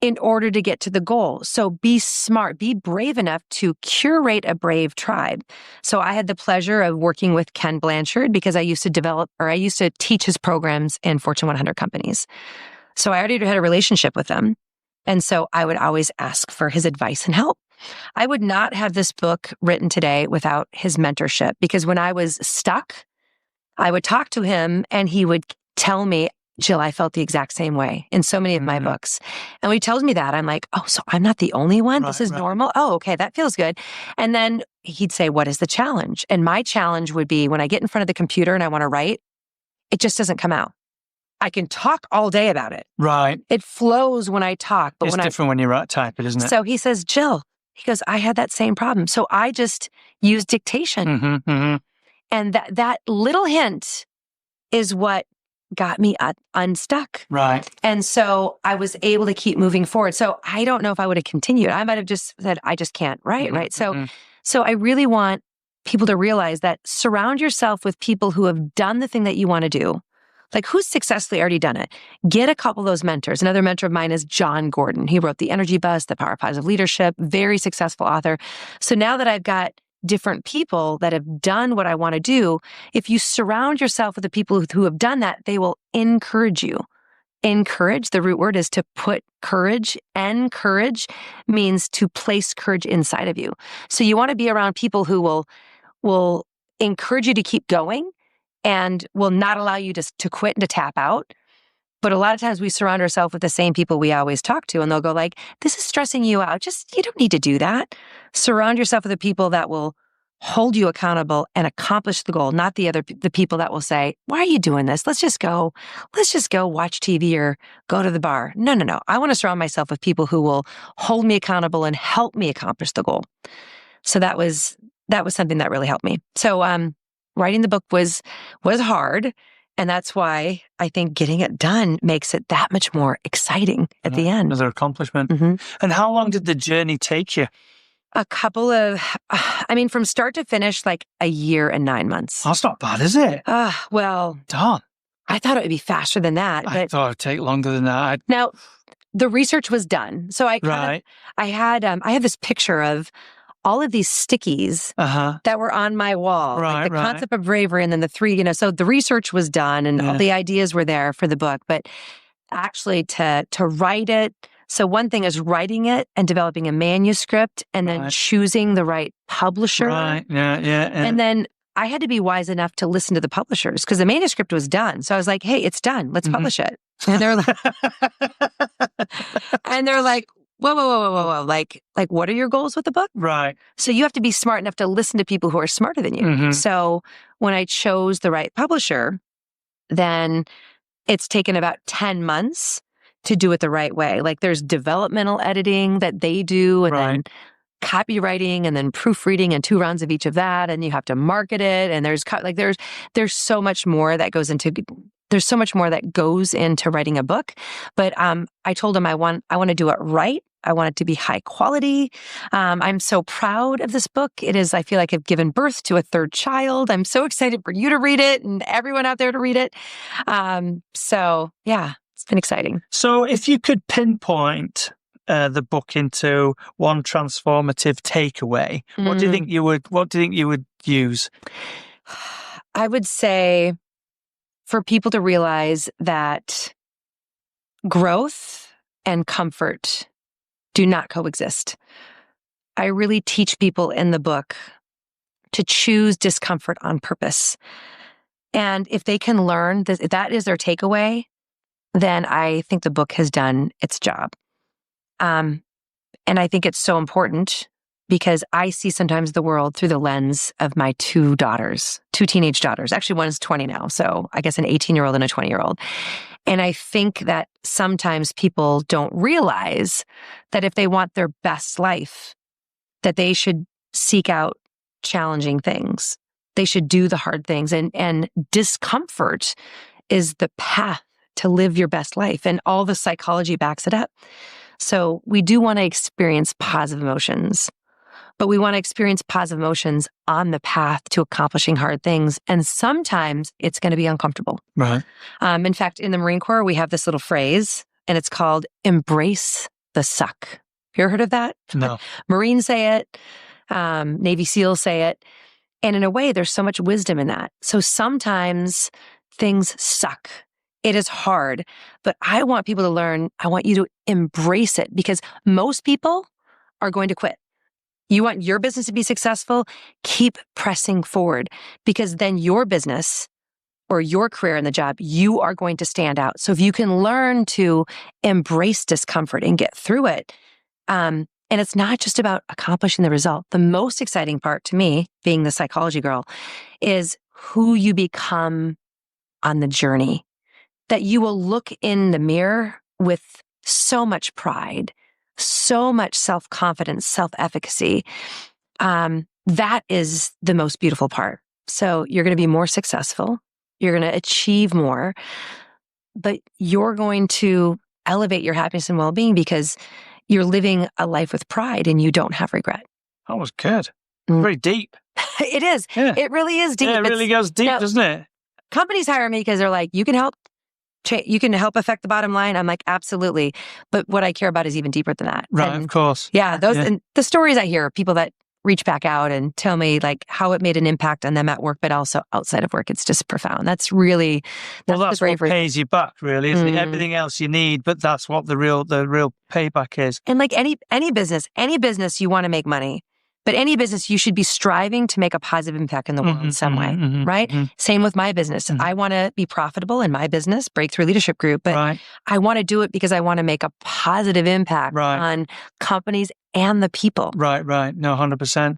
in order to get to the goal. So be smart, be brave enough to curate a brave tribe. So I had the pleasure of working with Ken Blanchard because I used to teach his programs in Fortune 100 companies. So I already had a relationship with them. And so I would always ask for his advice and help. I would not have this book written today without his mentorship, because when I was stuck, I would talk to him and he would tell me, Jill, I felt the exact same way in so many of my books. And when he tells me that, I'm like, oh, so I'm not the only one? This is normal? Oh, okay, that feels good. And then he'd say, what is the challenge? And my challenge would be when I get in front of the computer and I want to write, it just doesn't come out. I can talk all day about it. Right. It flows when I talk. But it's different when you type it, isn't it? So he says, Jill, he goes, I had that same problem. So I just use dictation. And that little hint is what got me unstuck. Right. And so I was able to keep moving forward. So I don't know if I would have continued. I might have just said, I just can't write. Right. So I really want people to realize that surround yourself with people who have done the thing that you want to do. Like, who's successfully already done it? Get a couple of those mentors. Another mentor of mine is John Gordon. He wrote The Energy Bus, The Power of Positive Leadership, very successful author. So now that I've got different people that have done what I want to do, if you surround yourself with the people who have done that, they will encourage you. Encourage, the root word is to put courage. Encourage means to place courage inside of you. So you want to be around people who will will encourage you to keep going and will not allow you to quit and to tap out. But a lot of times we surround ourselves with the same people we always talk to, and they'll go like, this is stressing you out. You don't need to do that. Surround yourself with the people that will hold you accountable and accomplish the goal, not the people that will say, why are you doing this? Let's just go watch TV or go to the bar. No. I want to surround myself with people who will hold me accountable and help me accomplish the goal. So that was something that really helped me. So, writing the book was hard. And that's why I think getting it done makes it that much more exciting at the end. Another accomplishment. Mm-hmm. And how long did the journey take you? From start to finish, like a year and 9 months. That's not bad, is it? Well, Darn. I thought it would be faster than that. I thought it would take longer than that. Now, the research was done. So I had this picture of all of these stickies that were on my wall, like the concept of bravery, and then the 3, so the research was done and all the ideas were there for the book, but actually to write it. So one thing is writing it and developing a manuscript and then choosing the right publisher. Right. Yeah. And then I had to be wise enough to listen to the publishers because the manuscript was done. So I was like, hey, it's done. Let's publish it. And they're like, whoa. Like, what are your goals with the book? Right. So you have to be smart enough to listen to people who are smarter than you. Mm-hmm. So when I chose the right publisher, then it's taken about 10 months to do it the right way. Like there's developmental editing that they do and then copywriting and then proofreading and 2 rounds of each of that. And you have to market it. And there's so much more that goes into writing a book. But I told him I want to do it right. I want it to be high quality. I'm so proud of this book. I feel like I've given birth to a 3rd child. I'm so excited for you to read it and everyone out there to read it. So yeah, it's been exciting. So if you could pinpoint the book into one transformative takeaway, what do you think you would use? I would say for people to realize that growth and comfort do not coexist. I really teach people in the book to choose discomfort on purpose. And if they can learn that, if that is their takeaway, then I think the book has done its job. And I think it's so important because I see sometimes the world through the lens of my 2 teenage daughters. Actually, one is 20 now. So I guess an 18-year-old and a 20-year-old. And I think that sometimes people don't realize that if they want their best life, that they should seek out challenging things. They should do the hard things. And discomfort is the path to live your best life. And all the psychology backs it up. So we do want to experience positive emotions, but we want to experience positive emotions on the path to accomplishing hard things. And sometimes it's going to be uncomfortable. Right. In fact, in the Marine Corps, we have this little phrase and it's called embrace the suck. You ever heard of that? No. Marines say it. Navy SEALs say it. And in a way, there's so much wisdom in that. So sometimes things suck. It is hard, but I want people to learn, I want you to embrace it because most people are going to quit. You want your business to be successful, keep pressing forward because then your business or your career in the job, you are going to stand out. So if you can learn to embrace discomfort and get through it, and it's not just about accomplishing the result. The most exciting part to me, being the psychology girl, is who you become on the journey. That you will look in the mirror with so much pride, so much self-confidence, self-efficacy. That is the most beautiful part. So you're going to be more successful. You're going to achieve more, but you're going to elevate your happiness and well-being because you're living a life with pride and you don't have regret. That was good. Very deep. It is. Yeah. It really is deep. Yeah, it really goes deep, doesn't it? Companies hire me because they're like, you can help affect the bottom line. I'm like, absolutely. But what I care about is even deeper than that. Right, of course. Yeah, and the stories I hear, people that reach back out and tell me like how it made an impact on them at work, but also outside of work. It's just profound. That's really, that's what pays you back, really, isn't it? Everything else you need, but that's what the real payback is. And like any business you want to make money. But any business, you should be striving to make a positive impact in the world in some way, right? Same with my business. I want to be profitable in my business, Breakthrough Leadership Group, but I want to do it because I want to make a positive impact on companies and the people. Right. No, 100%.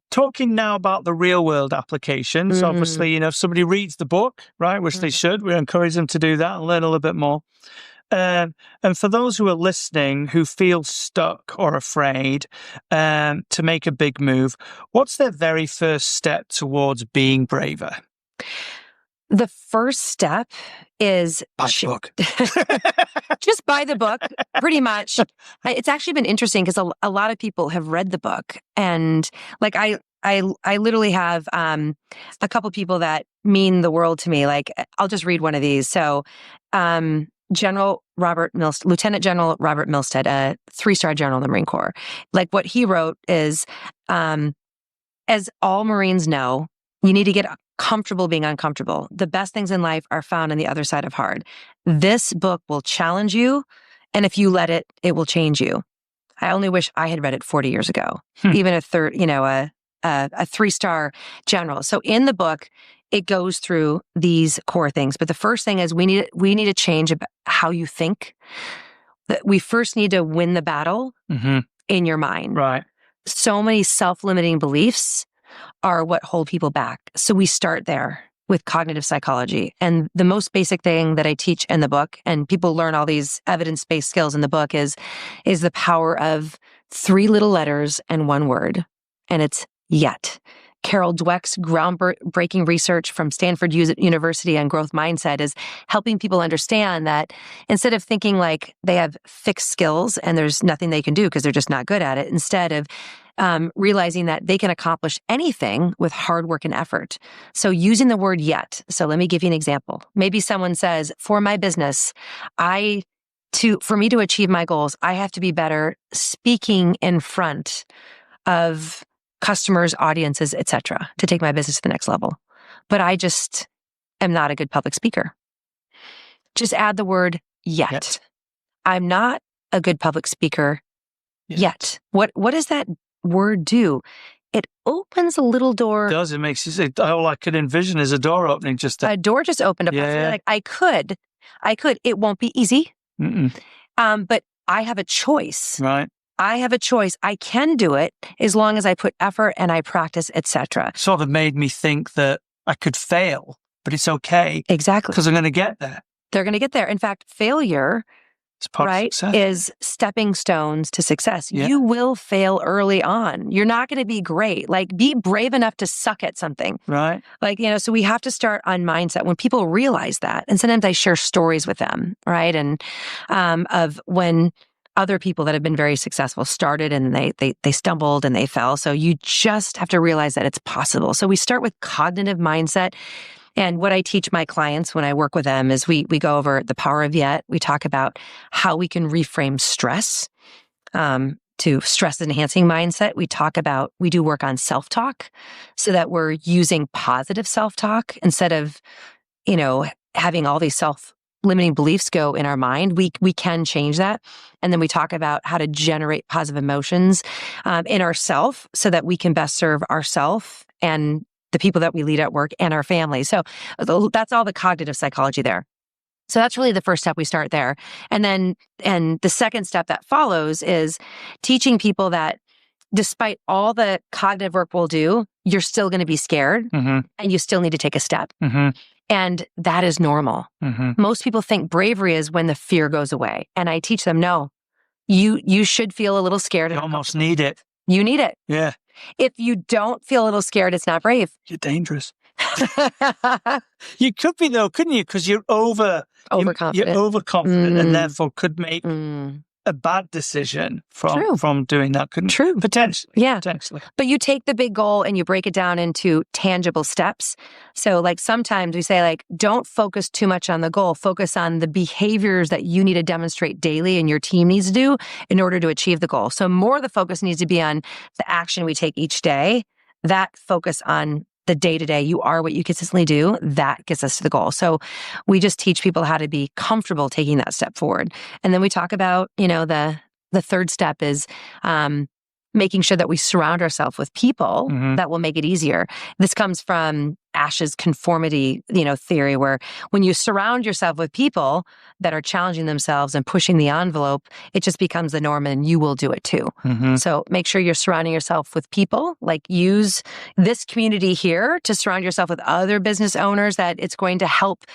Talking now about the real world applications. Obviously, if somebody reads the book, right, which they should, we encourage them to do that and learn a little bit more. And for those who are listening who feel stuck or afraid to make a big move, what's their very first step towards being braver? The first step is buy the book. Just buy the book, pretty much. It's actually been interesting because a lot of people have read the book, and like I literally have a couple people that mean the world to me. Like, I'll just read one of these. So, Lieutenant General Robert Milstead, a 3-star general in the Marine Corps. Like, what he wrote is, as all Marines know, you need to get comfortable being uncomfortable. The best things in life are found on the other side of hard. This book will challenge you, and if you let it, it will change you. I only wish I had read it 40 years ago. Even a 3-star general. So in the book, it goes through these core things. But the first thing is we need to change about how you think. That we first need to win the battle in your mind. Right. So many self-limiting beliefs are what hold people back. So we start there with cognitive psychology. And the most basic thing that I teach in the book, and people learn all these evidence-based skills in the book, is the power of 3 little letters and 1 word. And it's yet. Carol Dweck's groundbreaking research from Stanford University on growth mindset is helping people understand that instead of thinking like they have fixed skills and there's nothing they can do because they're just not good at it, instead of realizing that they can accomplish anything with hard work and effort. So using the word yet. So let me give you an example. Maybe someone says, for my business, for me to achieve my goals, I have to be better speaking in front of customers, audiences, etc., to take my business to the next level. But I just am not a good public speaker. Just add the word yet. I'm not a good public speaker yet. What does that word do? It opens a little door. It does. It makes you say, all I could envision is a door opening. A door just opened up. Like, I could. It won't be easy. But I have a choice. Right. I have a choice. I can do it as long as I put effort and I practice, etc. Sort of made me think that I could fail, but it's okay. Exactly. Because I'm going to get there. They're going to get there. In fact, failure, is stepping stones to success. Yeah. You will fail early on. You're not going to be great. Like, be brave enough to suck at something. Right. Like, so we have to start on mindset when people realize that. And sometimes I share stories with them, right? And of when other people that have been very successful started and they stumbled and they fell. So you just have to realize that it's possible. So we start with cognitive mindset. And what I teach my clients when I work with them is we go over the power of yet. We talk about how we can reframe stress to stress enhancing mindset. We do work on self-talk so that we're using positive self-talk instead of, having all these self-limiting beliefs go in our mind. We can change that. And then we talk about how to generate positive emotions in ourself so that we can best serve ourself and the people that we lead at work and our family. So that's all the cognitive psychology there. So that's really the first step. We start there. And the second step that follows is teaching people that despite all the cognitive work we'll do, you're still going to be scared and you still need to take a step. And that is normal. Most people think bravery is when the fear goes away. And I teach them, no, you should feel a little scared. You almost need it. You need it. Yeah. If you don't feel a little scared, it's not brave. You're dangerous. You could be though, couldn't you? Because you're overconfident. You're overconfident and therefore could make a bad decision from doing that, couldn't True. Potentially. Yeah. Potentially. But you take the big goal and you break it down into tangible steps. So like sometimes we say like, don't focus too much on the goal. Focus on the behaviors that you need to demonstrate daily and your team needs to do in order to achieve the goal. So more of the focus needs to be on the action we take each day. That focus on the day-to-day, you are what you consistently do, that gets us to the goal. So we just teach people how to be comfortable taking that step forward. And then we talk about, the third step is making sure that we surround ourselves with people that will make it easier. This comes from Ash's conformity, theory, where when you surround yourself with people that are challenging themselves and pushing the envelope, it just becomes the norm and you will do it too. So make sure you're surrounding yourself with people, use this community here to surround yourself with other business owners that it's going to help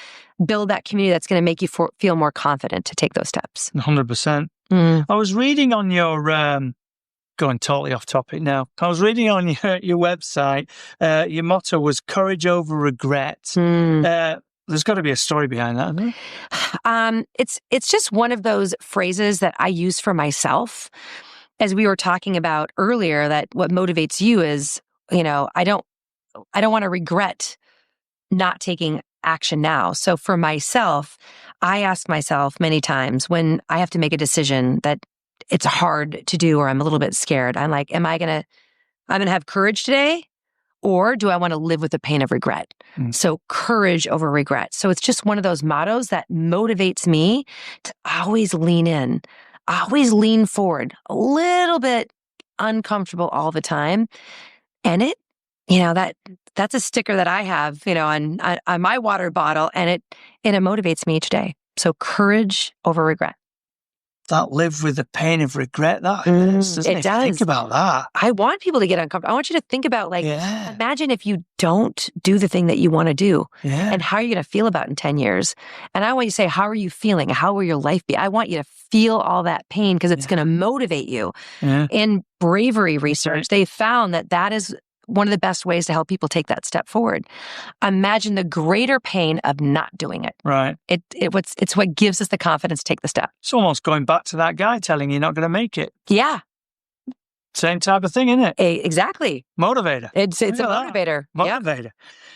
build that community that's going to make you feel more confident to take those steps. 100%. I was reading on your, going totally off topic now. I was reading on your website, your motto was courage over regret. There's got to be a story behind that, isn't there? It's just one of those phrases that I use for myself. As we were talking about earlier, that what motivates you is, I don't want to regret not taking action now. So for myself, I ask myself many times when I have to make a decision that it's hard to do or I'm a little bit scared, I'm like, I'm going to have courage today, or do I want to live with the pain of regret? So courage over regret. So it's just one of those mottos that motivates me to always lean in, always lean forward, a little bit uncomfortable all the time. And that's a sticker that I have, on my water bottle, and it motivates me each day. So courage over regret. That live with the pain of regret, that hurts, doesn't it? It does. Think about that. I want people to get uncomfortable. I want you to think about, imagine if you don't do the thing that you want to do, and how are you going to feel about it in 10 years? And I want you to say, how are you feeling? How will your life be? I want you to feel all that pain because it's going to motivate you. In bravery research, they found that is one of the best ways to help people take that step forward. Imagine the greater pain of not doing it. Right. It's what gives us the confidence to take the step. It's almost going back to that guy telling you you're not going to make it. Yeah. Same type of thing, isn't it? Exactly. Motivator. It's a motivator. Motivator. Yep.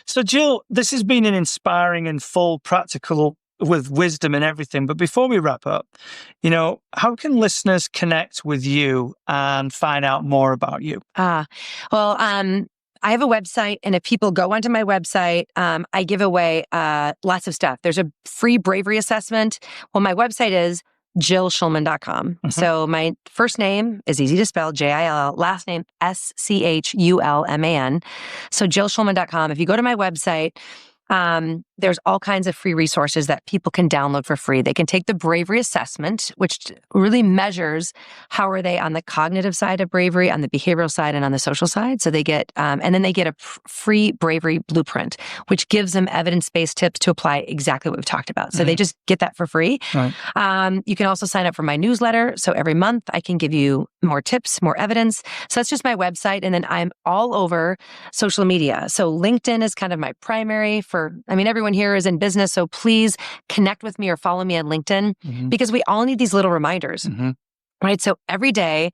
So Jill, this has been an inspiring and full practical with wisdom and everything. But before we wrap up, how can listeners connect with you and find out more about you? I have a website, and if people go onto my website, I give away lots of stuff. There's a free bravery assessment. Well, my website is JillSchulman.com. So my first name is easy to spell, Jill, last name Schulman. So JillSchulman.com. If you go to my website, there's all kinds of free resources that people can download for free. They can take the bravery assessment, which really measures how are they on the cognitive side of bravery, on the behavioral side, and on the social side. So they get, and then they get a free bravery blueprint, which gives them evidence-based tips to apply exactly what we've talked about. So they just get that for free. Right. You can also sign up for my newsletter. So every month I can give you more tips, more evidence. So that's just my website. And then I'm all over social media. So LinkedIn is kind of my primary everyone here is in business, so please connect with me or follow me on LinkedIn because we all need these little reminders, right? So every day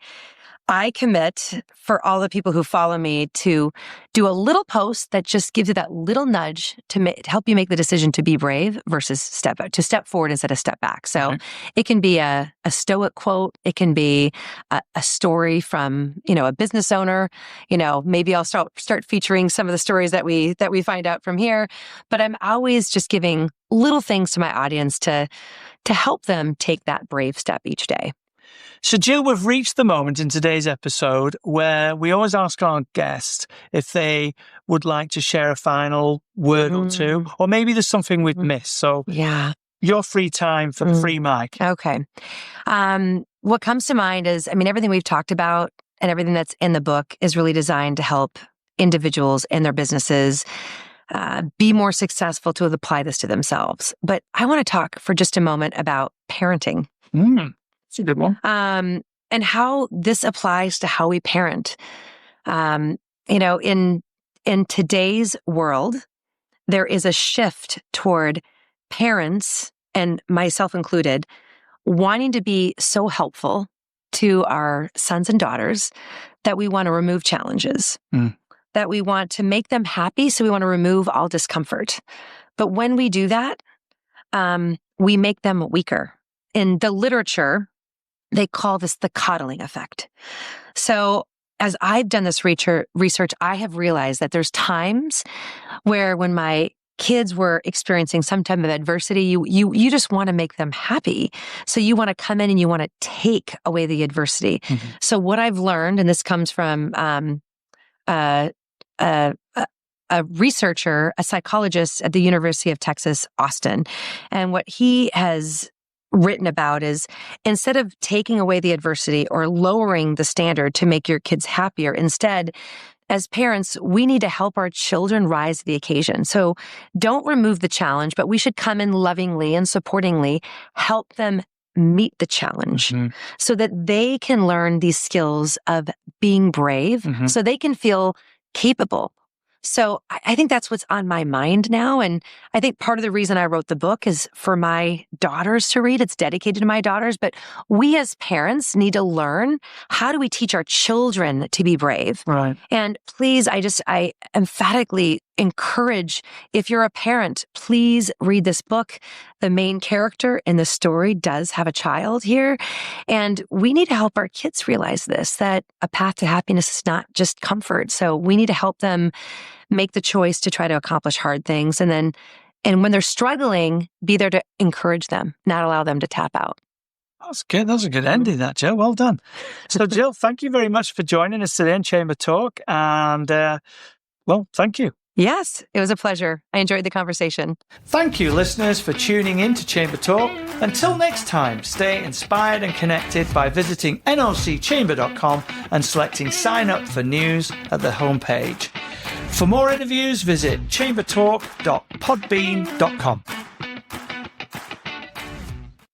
I commit for all the people who follow me to do a little post that just gives you that little nudge to help you make the decision to be brave versus step forward instead of step back. So it can be a stoic quote. It can be a story from, a business owner. Maybe I'll start featuring some of the stories that we find out from here. But I'm always just giving little things to my audience to help them take that brave step each day. So, Jill, we've reached the moment in today's episode where we always ask our guests if they would like to share a final word or two, or maybe there's something we've missed. So, your free time for the free mic. Okay. What comes to mind is, everything we've talked about and everything that's in the book is really designed to help individuals and their businesses be more successful to apply this to themselves. But I want to talk for just a moment about parenting. That's a good one. And how this applies to how we parent. In today's world, there is a shift toward parents, and myself included, wanting to be so helpful to our sons and daughters that we want to remove challenges, that we want to make them happy, so we want to remove all discomfort. But when we do that, we make them weaker. In the literature, they call this the coddling effect. So as I've done this research, I have realized that there's times where when my kids were experiencing some type of adversity, you just want to make them happy. So you want to come in and you want to take away the adversity. Mm-hmm. So what I've learned, and this comes from a researcher, a psychologist at the University of Texas, Austin, and what he has written about is instead of taking away the adversity or lowering the standard to make your kids happier, instead, as parents, we need to help our children rise to the occasion. So don't remove the challenge, but we should come in lovingly and supportingly help them meet the challenge so that they can learn these skills of being brave, so they can feel capable. So I think that's what's on my mind now. And I think part of the reason I wrote the book is for my daughters to read. It's dedicated to my daughters, but we as parents need to learn, how do we teach our children to be brave? Right. And please, I emphatically encourage, if you're a parent, please read this book. The main character in the story does have a child here. And we need to help our kids realize this, that a path to happiness is not just comfort. So we need to help them make the choice to try to accomplish hard things. And when they're struggling, be there to encourage them, not allow them to tap out. That's good. That's a good ending, that, Jill. Well done. So, Jill, thank you very much for joining us today in Chamber Talk. And, thank you. Yes, it was a pleasure. I enjoyed the conversation. Thank you, listeners, for tuning in to Chamber Talk. Until next time, stay inspired and connected by visiting nocchamber.com and selecting Sign Up for News at the homepage. For more interviews, visit chambertalk.podbean.com.